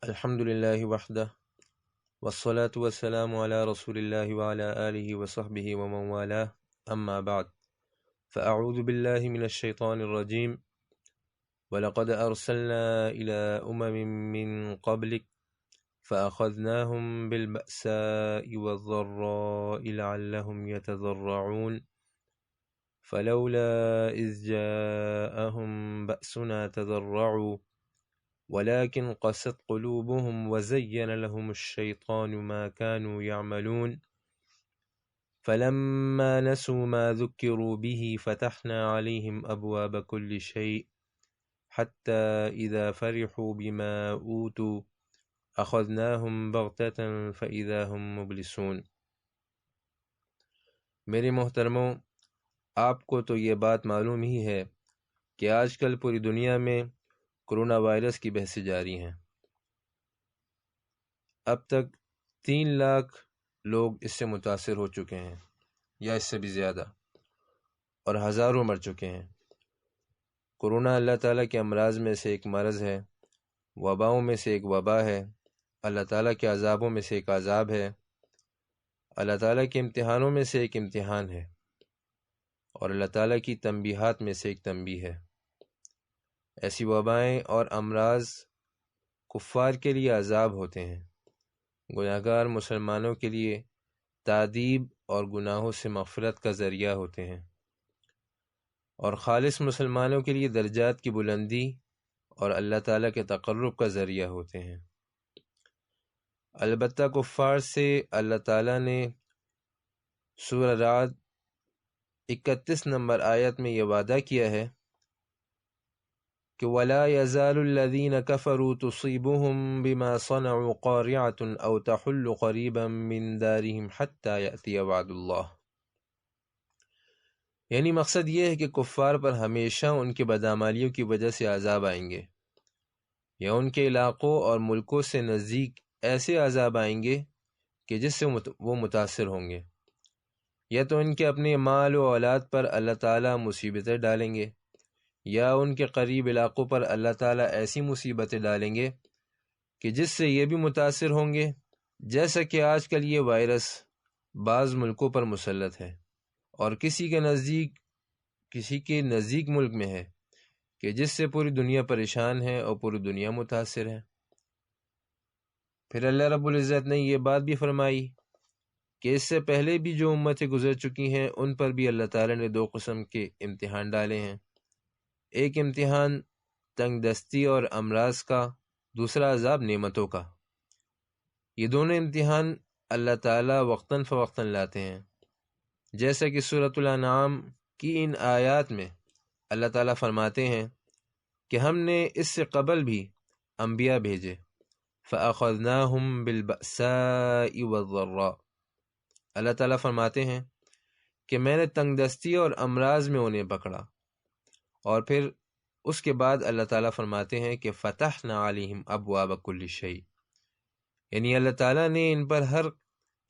الحمد لله وحده والصلاة والسلام على رسول الله وعلى آله وصحبه ومن والاه أما بعد فأعوذ بالله من الشيطان الرجيم ولقد أرسلنا إلى من قبلك فأخذناهم بالبأساء والضراء لعلهم يتضرعون فلولا إذ جاءهم بأسنا تضرعوا ولكن قست قلوبهم وزين لهم الشيطان ما كانوا يعملون فلما نسوا ما ذكروا به فتحنا عليهم أبواب كل شيء حتى إذا فرحوا بما أوتوا أخذناهم بغتة فإذا هم مبلسون۔ میرے محترموں، آپ کو تو یہ بات معلوم ہی ہے کہ آج کل پوری دنیا میں کرونا وائرس کی بحثیں جاری ہیں۔ اب تک 3 لاکھ لوگ اس سے متاثر ہو چکے ہیں یا اس سے بھی زیادہ، اور ہزاروں مر چکے ہیں۔ کرونا اللہ تعالیٰ کے امراض میں سے ایک مرض ہے، وباؤں میں سے ایک وبا ہے، اللہ تعالیٰ کے عذابوں میں سے ایک عذاب ہے، اللہ تعالیٰ کے امتحانوں میں سے ایک امتحان ہے، اور اللہ تعالیٰ کی تنبیہات میں سے ایک تنبیہ ہے۔ ایسی وبائیں اور امراض کفار کے لیے عذاب ہوتے ہیں، گناہگار مسلمانوں کے لیے تعذیب اور گناہوں سے مغفرت کا ذریعہ ہوتے ہیں، اور خالص مسلمانوں کے لیے درجات کی بلندی اور اللہ تعالیٰ کے تقرب کا ذریعہ ہوتے ہیں۔ البتہ کفار سے اللہ تعالیٰ نے سورہ رعد 31 نمبر آیت میں یہ وعدہ کیا ہے کہ وَلَا يَزَالُ الَّذِينَ كَفَرُوا تُصِيبُهُم بِمَا صَنَعُوا قَارِعَةٌ أَوْ تَحُلُّ قَرِيبًا مِّن دَارِهِمْ حَتَّى يَأْتِيَ وَعْدُ اللَّهِ۔ یعنی مقصد یہ ہے کہ کفار پر ہمیشہ ان کے بدعمالیوں کی وجہ سے عذاب آئیں گے، یا ان کے علاقوں اور ملکوں سے نزدیک ایسے عذاب آئیں گے کہ جس سے وہ متاثر ہوں گے، یا تو ان کے اپنے مال و اولاد پر اللہ تعالیٰ مصیبتیں ڈالیں گے، یا ان کے قریب علاقوں پر اللہ تعالیٰ ایسی مصیبتیں ڈالیں گے کہ جس سے یہ بھی متاثر ہوں گے، جیسا کہ آج کل یہ وائرس بعض ملکوں پر مسلط ہے اور کسی کے نزدیک ملک میں ہے کہ جس سے پوری دنیا پریشان ہے اور پوری دنیا متاثر ہے۔ پھر اللہ رب العزت نے یہ بات بھی فرمائی کہ اس سے پہلے بھی جو امتیں گزر چکی ہیں ان پر بھی اللہ تعالیٰ نے 2 قسم کے امتحان ڈالے ہیں، ایک امتحان تنگ دستی اور امراض کا، دوسرا عذاب نعمتوں کا۔ یہ دونوں امتحان اللہ تعالیٰ وقتاً فوقتاً لاتے ہیں، جیسا کہ سورۃ الانعام کی ان آیات میں اللہ تعالیٰ فرماتے ہیں کہ ہم نے اس سے قبل بھی انبیاء بھیجے، فَأَخَذْنَاهُمْ بِالْبَأْسَاءِ وَالضَّرَّاءِ۔ اللہ تعالیٰ فرماتے ہیں کہ میں نے تنگ دستی اور امراض میں انہیں پکڑا، اور پھر اس کے بعد اللہ تعالیٰ فرماتے ہیں کہ فَتَحْنَا عَلَيْهِمْ أَبْوَابَ كُلِّ شَيْءٍ، یعنی اللہ تعالیٰ نے ان پر ہر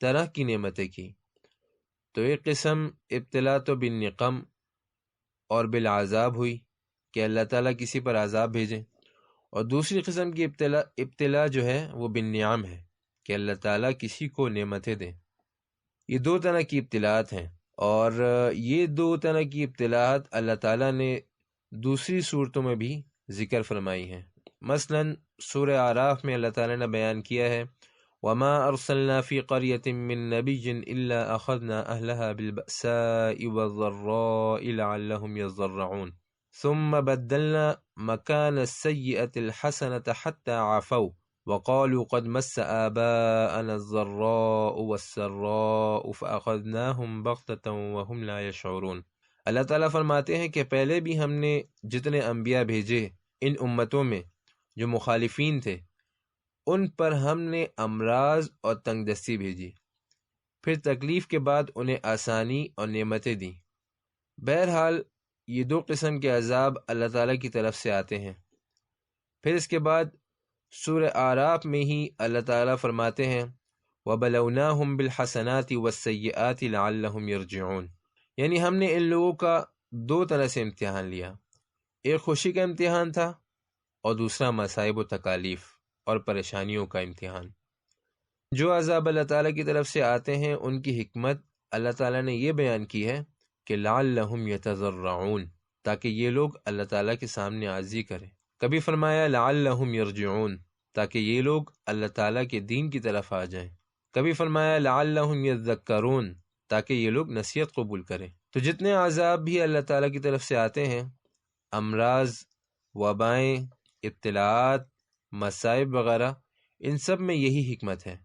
طرح کی نعمتیں کی۔ تو ایک قسم ابتلا تو بالنقم اور بالعذاب ہوئی کہ اللہ تعالیٰ کسی پر عذاب بھیجیں، اور دوسری قسم کی ابتلا جو ہے وہ بالنعم ہے کہ اللہ تعالیٰ کسی کو نعمتیں دیں۔ یہ 2 طرح کی ابتلاءات ہیں، اور یہ 2 طرح کی ابتلاءات اللہ تعالیٰ نے دوسری صورتوں میں بھی ذکر فرمائی ہیں۔ مثلا سورہ اعراف میں اللہ تعالیٰ نے بیان کیا ہے وَمَا أَرْسَلْنَا فِي قَرْيَةٍ مِّن نَّبِيٍّ إِلَّا أَخَذْنَا أَهْلَهَا بِالْبَأْسَاءِ وَالضَّرَّاءِ لَعَلَّهُمْ يَضَّرَّعُونَ ثُمَّ بَدَّلْنَا مَكَانَ السَّيِّئَةِ الْحَسَنَةَ حَتَّى عَفَوْا وَقَالُوا قَدْ مَسَّ آبَاءَنَا الضَّرَّاءُ وَالسَّرَّاءُ فَأَخَذْنَاهُمْ بَغْتَةً وَهُمْ لَا يَشْعُرُونَ۔ اللہ تعالیٰ فرماتے ہیں کہ پہلے بھی ہم نے جتنے انبیاء بھیجے ان امتوں میں جو مخالفین تھے، ان پر ہم نے امراض اور تنگ دستی بھیجی، پھر تکلیف کے بعد انہیں آسانی اور نعمتیں دیں۔ بہرحال یہ 2 قسم کے عذاب اللہ تعالیٰ کی طرف سے آتے ہیں۔ پھر اس کے بعد سورہ اعراف میں ہی اللہ تعالیٰ فرماتے ہیں وَبَلَوْنَاهُمْ بِالْحَسَنَاتِ وَالسَّيِّئَاتِ لَعَلَّهُمْ يَرْجِعُونَ، یعنی ہم نے ان لوگوں کا 2 طرح سے امتحان لیا، ایک خوشی کا امتحان تھا اور دوسرا مصائب و تکالیف۔ اور پریشانیوں کا امتحان۔ جو عذاب اللہ تعالیٰ کی طرف سے آتے ہیں ان کی حکمت اللہ تعالیٰ نے یہ بیان کی ہے کہ لعلہم یتضرعون، تاکہ یہ لوگ اللہ تعالیٰ کے سامنے عاجزی کریں۔ کبھی فرمایا لعلہم یرجعون، تاکہ یہ لوگ اللہ تعالیٰ کے دین کی طرف آ جائیں۔ کبھی فرمایا لعلہم یذکرون، تاکہ یہ لوگ نصیحت قبول کریں۔ تو جتنے عذاب بھی اللہ تعالیٰ کی طرف سے آتے ہیں، امراض، وبائیں، ابتلاعات، مصائب وغیرہ، ان سب میں یہی حکمت ہے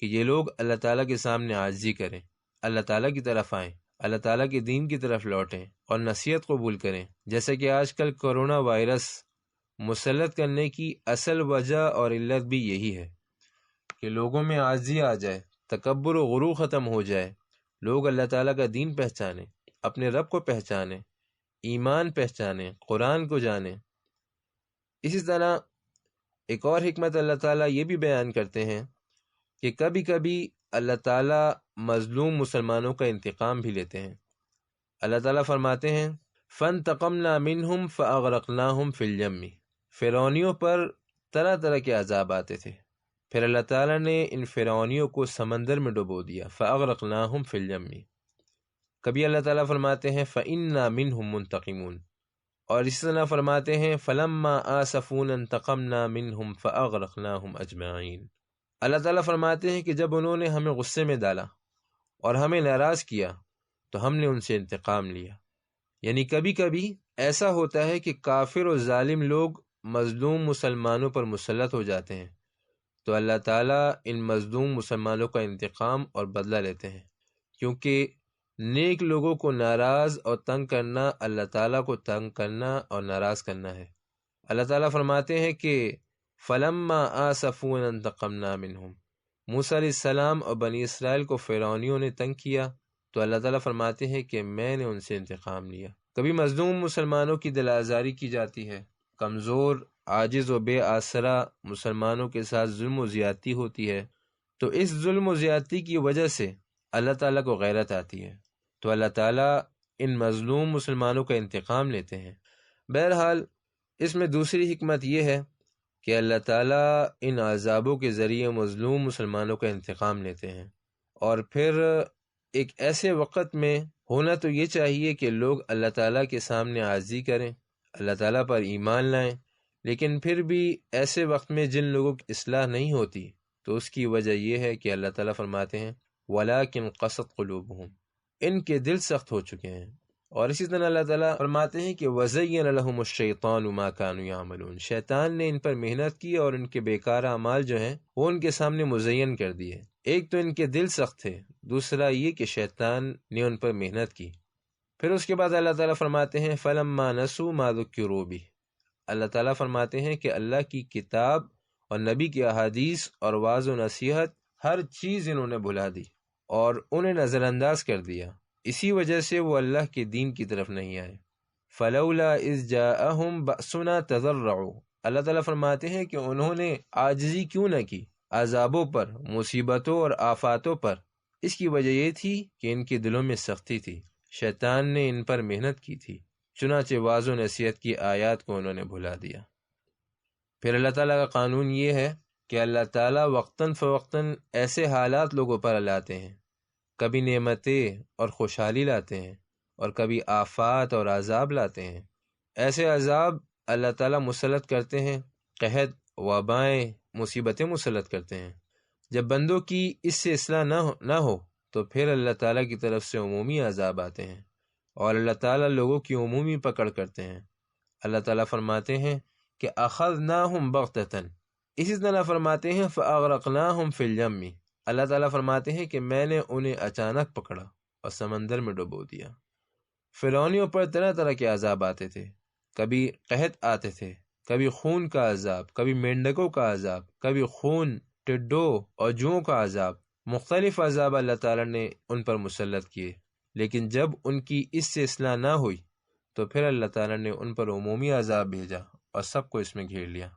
کہ یہ لوگ اللہ تعالیٰ کے سامنے عاجزی کریں، اللہ تعالیٰ کی طرف آئیں، اللہ تعالیٰ کے دین کی طرف لوٹیں اور نصیحت قبول کریں۔ جیسے کہ آج کل کرونا وائرس مسلط کرنے کی اصل وجہ اور علت بھی یہی ہے کہ لوگوں میں عاجزی آ جائے، تکبر و غرور ختم ہو جائے، لوگ اللہ تعالیٰ کا دین پہچانیں، اپنے رب کو پہچانیں، ایمان پہچانیں، قرآن کو جانیں۔ اسی طرح ایک اور حکمت اللہ تعالیٰ یہ بھی بیان کرتے ہیں کہ کبھی کبھی اللہ تعالیٰ مظلوم مسلمانوں کا انتقام بھی لیتے ہیں۔ اللہ تعالیٰ فرماتے ہیں فَانْتَقَمْنَا مِنْهُمْ فَأَغْرَقْنَاهُمْ فِي الْيَمِّ، فرعونیوں پر طرح طرح کے عذاب آتے تھے، پھر اللہ تعالیٰ نے ان فرعونیوں کو سمندر میں ڈبو دیا، فَأَغْرَقْنَاهُمْ فِي الْيَمِّ۔ کبھی اللہ تعالیٰ فرماتے ہیں فَإِنَّا مِنْهُمْ مُنْتَقِمُونَ، اور اسی طرح فرماتے ہیں فَلَمَّا آسَفُونَا انْتَقَمْنَا مِنْهُمْ فَأَغْرَقْنَاهُمْ أَجْمَعِينَ۔ اللہ تعالیٰ فرماتے ہیں کہ جب انہوں نے ہمیں غصے میں ڈالا اور ہمیں ناراض کیا تو ہم نے ان سے انتقام لیا۔ یعنی کبھی کبھی ایسا ہوتا ہے کہ کافر و ظالم لوگ مظلوم مسلمانوں پر مسلط ہو جاتے ہیں، تو اللہ تعالیٰ ان مظلوم مسلمانوں کا انتقام اور بدلہ لیتے ہیں، کیونکہ نیک لوگوں کو ناراض اور تنگ کرنا اللہ تعالیٰ کو تنگ کرنا اور ناراض کرنا ہے۔ اللہ تعالیٰ فرماتے ہیں کہ فَلَمَّا آسَفُونَا انْتَقَمْنَا مِنْهُمْ، موسیٰ علیہ السلام اور بنی اسرائیل کو فرعونیوں نے تنگ کیا تو اللہ تعالیٰ فرماتے ہیں کہ میں نے ان سے انتقام لیا۔ کبھی مظلوم مسلمانوں کی دل آزاری کی جاتی ہے، کمزور، عاجز و بے آسرا مسلمانوں کے ساتھ ظلم و زیادتی ہوتی ہے، تو اس ظلم و زیادتی کی وجہ سے اللہ تعالیٰ کو غیرت آتی ہے، تو اللہ تعالیٰ ان مظلوم مسلمانوں کا انتقام لیتے ہیں۔ بہرحال اس میں دوسری حکمت یہ ہے کہ اللہ تعالیٰ ان عذابوں کے ذریعے مظلوم مسلمانوں کا انتقام لیتے ہیں، اور پھر ایک ایسے وقت میں ہونا تو یہ چاہیے کہ لوگ اللہ تعالیٰ کے سامنے عاجزی کریں، اللہ تعالیٰ پر ایمان لائیں، لیکن پھر بھی ایسے وقت میں جن لوگوں کی اصلاح نہیں ہوتی تو اس کی وجہ یہ ہے کہ اللہ تعالیٰ فرماتے ہیں وَلَٰكِنْ قَسَتْ قُلُوبُهُمْ، ان کے دل سخت ہو چکے ہیں۔ اور اسی طرح اللہ تعالیٰ فرماتے ہیں کہ وَزَيَّنَ لَهُمُ الشَّيْطَانُ مَا كَانُوا يَعْمَلُونَ، شیطان نے ان پر محنت کی اور ان کے بیکار اعمال جو ہیں وہ ان کے سامنے مزین کر دیے۔ ایک تو ان کے دل سخت تھے، دوسرا یہ کہ شیطان نے ان پر محنت کی۔ پھر اس کے بعد اللہ تعالیٰ فرماتے ہیں فَلَمَّا نَسُوا مَا ذُكِّرُوا بِهِ، اللہ تعالیٰ فرماتے ہیں کہ اللہ کی کتاب اور نبی کی احادیث اور واعظ و نصیحت ہر چیز انہوں نے بھلا دی اور انہیں نظر انداز کر دیا، اسی وجہ سے وہ اللہ کے دین کی طرف نہیں آئے۔ فَلَوْلَا إِذْ جَاءَهُمْ بَأْسُنَا تَضَرَّعُوا، اللہ تعالیٰ فرماتے ہیں کہ انہوں نے عاجزی کیوں نہ کی عذابوں پر، مصیبتوں اور آفاتوں پر؟ اس کی وجہ یہ تھی کہ ان کے دلوں میں سختی تھی، شیطان نے ان پر محنت کی تھی، چنانچہ واعظ و نصیحت کی آیات کو انہوں نے بھلا دیا۔ پھر اللہ تعالیٰ کا قانون یہ ہے کہ اللہ تعالیٰ وقتاً فوقتاً ایسے حالات لوگوں پر لاتے ہیں، کبھی نعمتیں اور خوشحالی لاتے ہیں اور کبھی آفات اور عذاب لاتے ہیں۔ ایسے عذاب اللہ تعالیٰ مسلط کرتے ہیں، قحط، وبائیں، مصیبتیں مسلط کرتے ہیں۔ جب بندوں کی اس سے اصلاح نہ ہو تو پھر اللہ تعالیٰ کی طرف سے عمومی عذاب آتے ہیں اور اللہ تعالیٰ لوگوں کی عمومی پکڑ کرتے ہیں۔ اللہ تعالیٰ فرماتے ہیں کہ اخذناہم بغتۃ، اسی طرح فرماتے ہیں فاغرقناہم فی الیم، اللہ تعالیٰ فرماتے ہیں کہ میں نے انہیں اچانک پکڑا اور سمندر میں ڈبو دیا۔ فرعونیوں پر طرح طرح کے عذاب آتے تھے، کبھی قحط آتے تھے، کبھی خون کا عذاب، کبھی مینڈکوں کا عذاب، کبھی خون، ٹڈوں اور جوؤں کا عذاب، مختلف عذاب اللہ تعالیٰ نے ان پر مسلط کیے، لیکن جب ان کی اس سے اصلاح نہ ہوئی تو پھر اللہ تعالیٰ نے ان پر عمومی عذاب بھیجا اور سب کو اس میں گھیر لیا۔